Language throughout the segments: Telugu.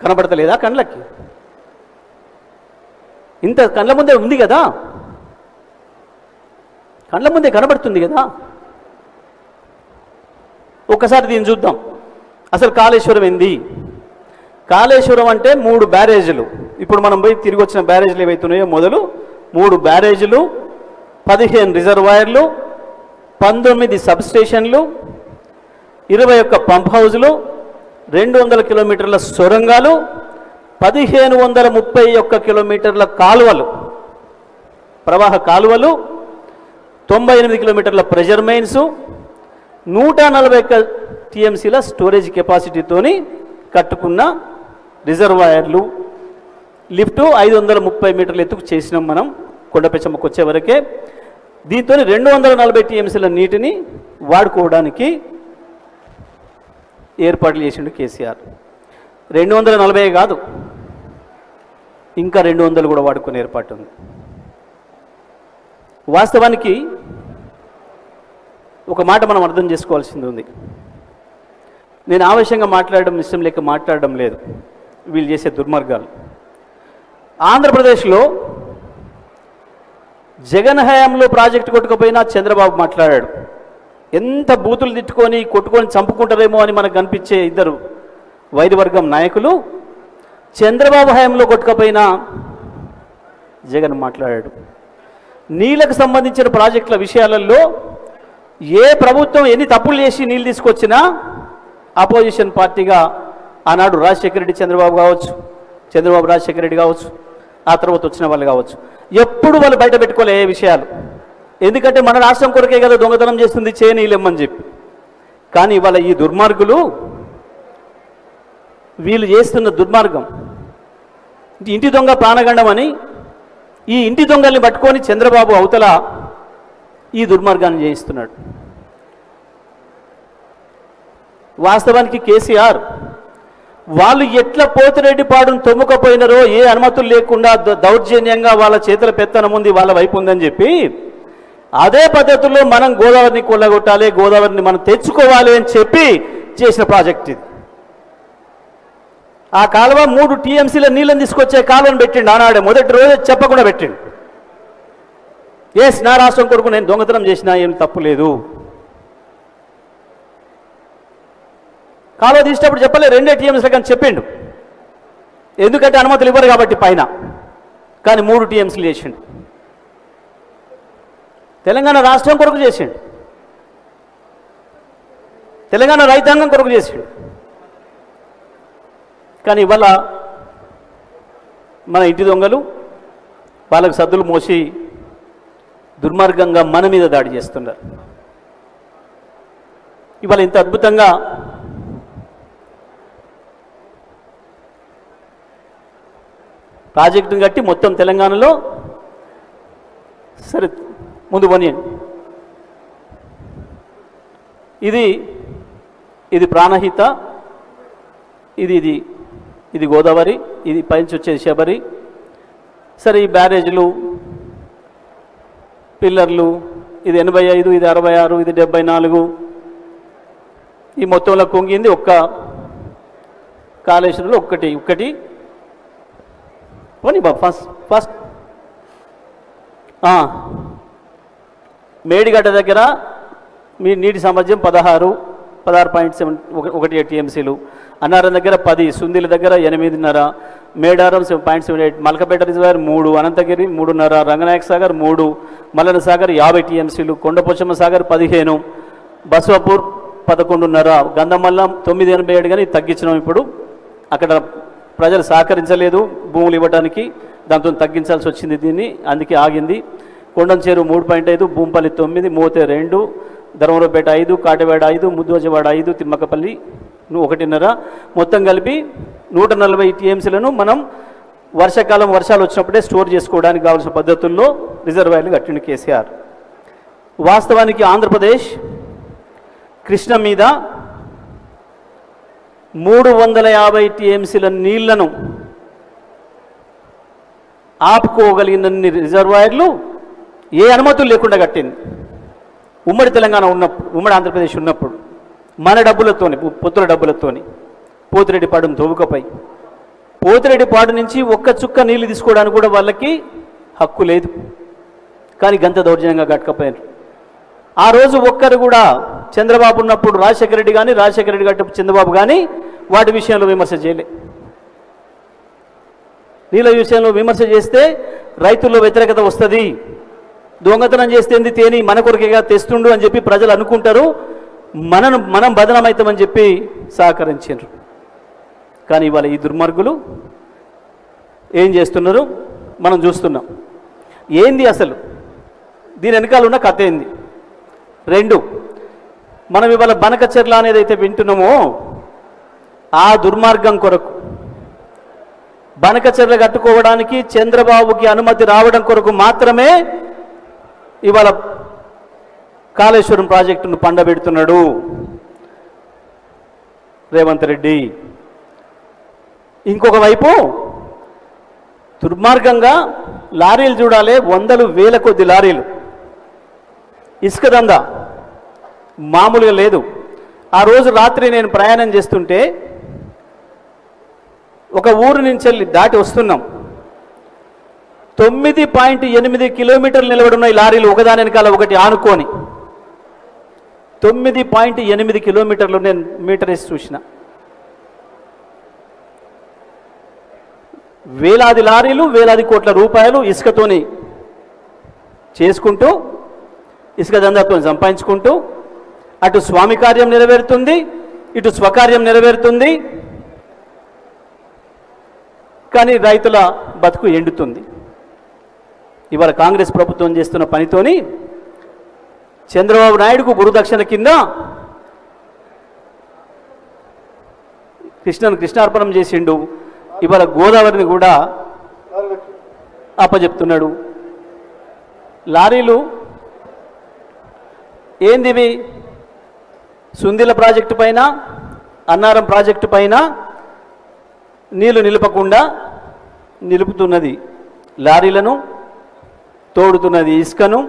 కనబడతలేదా కళ్ళకి? ఇంత కళ్ళ ముందే ఉంది కదా, కళ్ళ ముందే కనబడుతుంది కదా. ఒక్కసారి దీన్ని చూద్దాం. అసలు కాళేశ్వరం ఏంది? కాళేశ్వరం అంటే 3 బ్యారేజీలు. ఇప్పుడు మనం పోయి తిరిగి వచ్చిన బ్యారేజీలు ఏవైతున్నాయో మొదలు 3 బ్యారేజీలు, 15 రిజర్వాయర్లు, 19 సబ్స్టేషన్లు, 21 పంప్ హౌజులు, 200 కిలోమీటర్ల సొరంగాలు, 1531 కిలోమీటర్ల కాలువలు, ప్రవాహ కాలువలు, 98 కిలోమీటర్ల ప్రెజర్ మెయిన్స్, 141 టీఎంసీల స్టోరేజ్ కెపాసిటీతోని కట్టుకున్న రిజర్వాయర్లు, లిఫ్టు 530 మీటర్ల ఎత్తుకు చేసినాం మనం కొండపెచ్చమ్మకు వచ్చే వరకే. దీంతో 240 టీఎంసీల నీటిని వాడుకోవడానికి ఏర్పాట్లు చేసిండు కేసీఆర్. 240 కాదు, ఇంకా 200 కూడా వాడుకునే ఏర్పాటు ఉంది. వాస్తవానికి ఒక మాట మనం అర్థం చేసుకోవాల్సింది ఉంది. నేను ఆవేశంగా మాట్లాడడం ఇష్టం లేక మాట్లాడడం లేదు, వీళ్ళు చేసే దుర్మార్గాలు. ఆంధ్రప్రదేశ్లో జగన్ హయాంలో ప్రాజెక్టు కొట్టుకుపోయినా చంద్రబాబు మాట్లాడాడు. ఎంత బూతులు తిట్టుకొని కొట్టుకొని చంపుకుంటారేమో అని మనకు కనిపించే ఇద్దరు వైద్యవర్గం నాయకులు చంద్రబాబు హయాంలో కొట్టుకుపోయినా జగన్ మాట్లాడాడు. నీళ్లకు సంబంధించిన ప్రాజెక్టుల విషయాలలో ఏ ప్రభుత్వం ఎన్ని తప్పులు చేసి నీళ్ళు తీసుకొచ్చినా అపోజిషన్ పార్టీగా ఆనాడు రాజశేఖర రెడ్డి చంద్రబాబు కావచ్చు, చంద్రబాబు రాజశేఖర రెడ్డి కావచ్చు, ఆ తర్వాత వచ్చిన వాళ్ళు కావచ్చు, ఎప్పుడు వాళ్ళు బయట పెట్టుకోలే ఏ విషయాలు. ఎందుకంటే మన రాష్ట్రం కొరకే కదా దొంగతనం చేస్తుంది చేయనీయలేమని చెప్పి. కానీ ఇవాళ ఈ దుర్మార్గులు వీళ్ళు చేస్తున్న దుర్మార్గం ఇంటి దొంగ ప్రాణగండం అని ఈ ఇంటి దొంగల్ని పట్టుకొని చంద్రబాబు అవతల ఈ దుర్మార్గాన్ని చేయిస్తున్నాడు. వాస్తవానికి కేసీఆర్ వాళ్ళు ఎట్లా పోతిరెడ్డిపాడును తొమ్ముకపోయినారో, ఏ అనుమతులు లేకుండా దౌర్జన్యంగా వాళ్ళ చేతుల పెత్తనం ఉంది, వాళ్ళ వైపు ఉందని చెప్పి అదే పద్ధతుల్లో మనం గోదావరిని కొల్లగొట్టాలి, గోదావరిని మనం తెచ్చుకోవాలి అని చెప్పి చేసిన ప్రాజెక్ట్ ఇది. ఆ కాలువ 3 టీఎంసీల నీళ్ళని తీసుకొచ్చే కాలువను పెట్టిండు ఆనాడే, మొదటి రోజు చెప్పకుండా పెట్టిండు. నా రాష్ట్రం కొరకు నేను దొంగతనం చేసినా ఏం తప్పు లేదు. కాలువ తీసేటప్పుడు చెప్పలే 2 టీఎంసీలు కానీ చెప్పిండు, ఎందుకంటే అనుమతులు ఇవ్వరు కాబట్టి పైన. కానీ 3 టీఎంసీలు చేసిండు. తెలంగాణ రాష్ట్రం కొరకు చేసిండు, తెలంగాణ రైతాంగం కొరకు చేసిండు. కానీ ఇవాళ మన ఇంటి దొంగలు వాళ్ళకు సద్దులు మోసి దుర్మార్గంగా మన మీద దాడి చేస్తున్నారు. ఇవాళ ఇంత అద్భుతంగా ప్రాజెక్టును కట్టి మొత్తం తెలంగాణలో సరే ముందు పోనీయండి. ఇది ప్రాణహిత, ఇది గోదావరి, ఇది పైనుంచి వచ్చేది శబరి. సరే ఈ బ్యారేజ్లు, పిల్లర్లు, ఇది 85, ఇది 66, ఇది 74. ఈ మొత్తంలో కుంగింది ఒక్క కాళేశ్వరంలో ఒక్కటి పోనీ బాబు. ఫస్ట్ మేడిగడ్డ దగ్గర మీ నీటి సామర్థ్యం 16.18 టీఎంసీలు, అన్నారం దగ్గర 10, సుందిల దగ్గర 8.5, మేడారం 7.78, మల్కపేట రిజర్వాయర్ 3, అనంతగిరి 3.5, రంగనాయక సాగర్ 3, మల్లన సాగర్ 50 టీఎంసీలు, కొండపోచమ్మ సాగర్ 15, బసవాపూర్ 11.5, గంధమల్ల 9.87. కానీ తగ్గించినాం. ఇప్పుడు అక్కడ ప్రజలు సహకరించలేదు భూములు ఇవ్వడానికి, దాంతో తగ్గించాల్సి వచ్చింది దీన్ని, అందుకే ఆగింది. కొండంచేరు 3.5, భూంపల్లి 9, మోతే 2, ధర్మవరపేట 5, కాటేవాడ 5, ముద్దువజవాడ 5, తిమ్మకపల్లి 1.5, మొత్తం కలిపి 140 టీఎంసీలను మనం వర్షాకాలం వర్షాలు వచ్చినప్పుడే స్టోర్ చేసుకోవడానికి కావాల్సిన పద్ధతుల్లో రిజర్వాయర్లు కట్టిండు కేసీఆర్. వాస్తవానికి ఆంధ్రప్రదేశ్ కృష్ణ మీద 350 టీఎంసీల నీళ్లను ఆపుకోగలిగినన్ని రిజర్వాయర్లు ఏ అనుమతులు లేకుండా కట్టింది. ఉమ్మడి తెలంగాణ ఉన్నప్పుడు, ఉమ్మడి ఆంధ్రప్రదేశ్ ఉన్నప్పుడు మన డబ్బులతోని, పొత్తుల డబ్బులతోని పోతిరెడ్డిపాడును తవ్వుకపై పోతిరెడ్డిపాడు నుంచి ఒక్క చుక్క నీళ్లు తీసుకోవడానికి కూడా వాళ్ళకి హక్కు లేదు. కానీ గంత దౌర్జన్యంగా గట్టకపోయారు. ఆ రోజు ఒక్కరు కూడా చంద్రబాబు ఉన్నప్పుడు రాజశేఖర రెడ్డి కానీ, రాజశేఖర రెడ్డి గట్టప్పుడు చంద్రబాబు కానీ వాటి విషయంలో విమర్శ చేయలే. నీళ్ళ విషయంలో విమర్శ చేస్తే రైతుల్లో వ్యతిరేకత వస్తుంది, దొంగతనం చేస్తేంది తేని మన కొరకేగా తెస్తుండు అని చెప్పి ప్రజలు అనుకుంటారు, మనం బదనామవుతామని చెప్పి సహకరించారు. కానీ ఇవాళ ఈ దుర్మార్గులు ఏం చేస్తున్నారు మనం చూస్తున్నాం. ఏంది అసలు దీని వెనకాల ఉన్న కథ ఏంది? 2, మనం ఇవాళ బనకచెర్ల అనేది అయితే వింటున్నామో ఆ దుర్మార్గం కొరకు, బనకచెర్ల కట్టుకోవడానికి చంద్రబాబుకి అనుమతి రావడం కొరకు మాత్రమే ఇవాళ కాళేశ్వరం ప్రాజెక్టును పండబెడుతున్నాడు రేవంత్ రెడ్డి. ఇంకొక వైపు దుర్మార్గంగా లారీలు చూడాలి, వందలు వేల కొద్ది లారీలు. ఇసుక దందా మామూలుగా లేదు. ఆ రోజు రాత్రి నేను ప్రయాణం చేస్తుంటే ఒక ఊరు నుంచి దాటి వస్తున్నాం. 9.8 కిలోమీటర్లు నిలబడున్న ఈ లారీలు ఒకదాని వెనకాల ఒకటి ఆనుకొని 9.8 కిలోమీటర్లు నేను మీటర్ వేసి చూసిన. వేలాది లారీలు, వేలాది కోట్ల రూపాయలు ఇసుకతోని చేసుకుంటూ, ఇసుక దందాతో సంపాదించుకుంటూ అటు స్వామి కార్యం నెరవేరుతుంది, ఇటు స్వకార్యం నెరవేరుతుంది. కానీ రైతుల బతుకు ఎండుతుంది. ఇవాళ కాంగ్రెస్ ప్రభుత్వం చేస్తున్న పనితోని చంద్రబాబు నాయుడుకు గురుదక్షిణ కింద కృష్ణార్పణం చేసిండు. ఇవాళ గోదావరిని కూడా అప్పచెప్తున్నాడు. లారీలు ఏందివి? సుందిల ప్రాజెక్టు పైన, అన్నారం ప్రాజెక్టు పైన నీళ్లు నిలపకుండా నిలుపుతున్నది లారీలను, తోడుతున్నది ఇసుకను,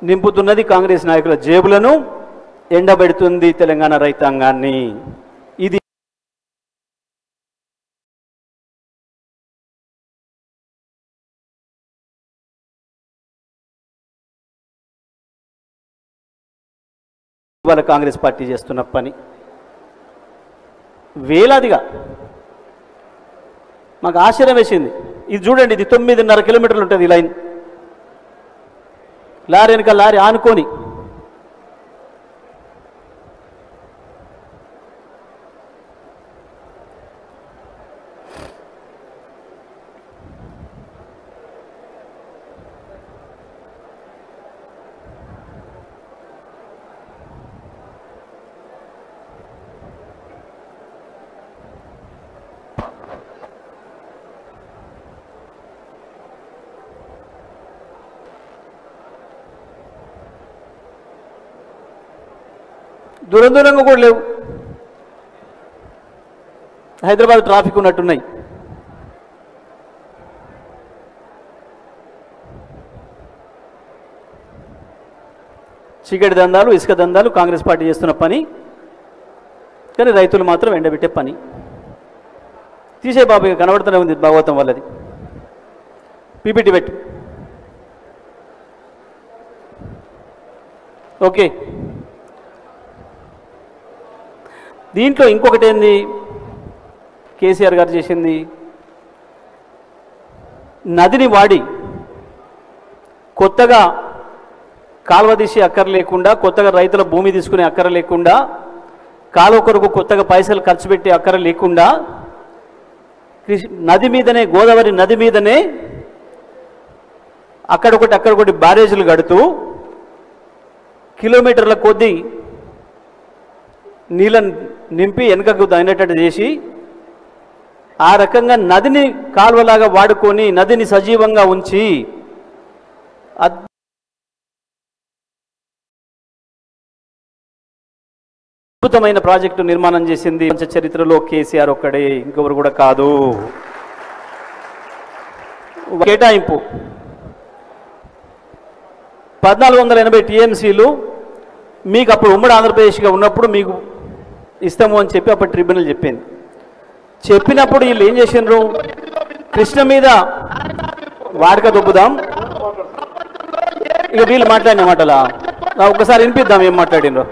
నింపుతున్నది కాంగ్రెస్ నాయకుల జేబులను, ఎండబెడుతుంది తెలంగాణ రైతాంగాన్ని. ఇది ఇవాళ కాంగ్రెస్ పార్టీ చేస్తున్న పని. వేలాదిగా మాకు ఆశ్చర్యం వేసింది. ఇది చూడండి, ఇది 9.5 కిలోమీటర్లు ఉంటుంది ఈ లైన్. లారీ వెనక లారీ ఆనుకొని దూరంగా కూడా లేవు. హైదరాబాద్ ట్రాఫిక్ ఉన్నట్టున్నాయి. చీకటి దందాలు, ఇసుక దందాలు కాంగ్రెస్ పార్టీ చేస్తున్న పని. కానీ రైతులు మాత్రం ఎండబెట్టే పని. తీసే బాబు కనబడుతూనే ఉంది భాగవతం వాళ్ళది. పీపీటీ పెట్టు. ఓకే, దీంట్లో ఇంకొకటి ఏంది కేసీఆర్ గారు చేసింది? నదిని వాడి కొత్తగా కాలువ తీసి అక్కర లేకుండా, కొత్తగా రైతుల భూమి తీసుకునే అక్కర లేకుండా, కాలువ కొరకు కొత్తగా పైసలు ఖర్చు పెట్టే అక్కర లేకుండా నది మీదనే, గోదావరి నది మీదనే అక్కడొకటి బ్యారేజీలు కడుతూ కిలోమీటర్ల కొద్దీ నీళ్ళని నింపి వెనుకకు అయినట్టు చేసి ఆ రకంగా నదిని కాలువలాగా వాడుకొని నదిని సజీవంగా ఉంచి అద్భుతమైన ప్రాజెక్టు నిర్మాణం చేసింది చరిత్రలో కేసీఆర్ ఒక్కడే, ఇంకొకరు కూడా కాదు. కేటాయింపు 1480 టీఎంసీలు మీకు అప్పుడు ఉమ్మడి ఆంధ్రప్రదేశ్గా ఉన్నప్పుడు మీకు ఇస్తాము అని చెప్పి అప్పుడు ట్రిబ్యునల్ చెప్పింది. చెప్పినప్పుడు వీళ్ళు ఏం చేసిండ్రు, కృష్ణ మీద వాడక దొబ్బుదాం, ఇక వీళ్ళు మాట్లాడిన మాటలా ఒక్కసారి వినిపిద్దాం ఏం మాట్లాడినరు.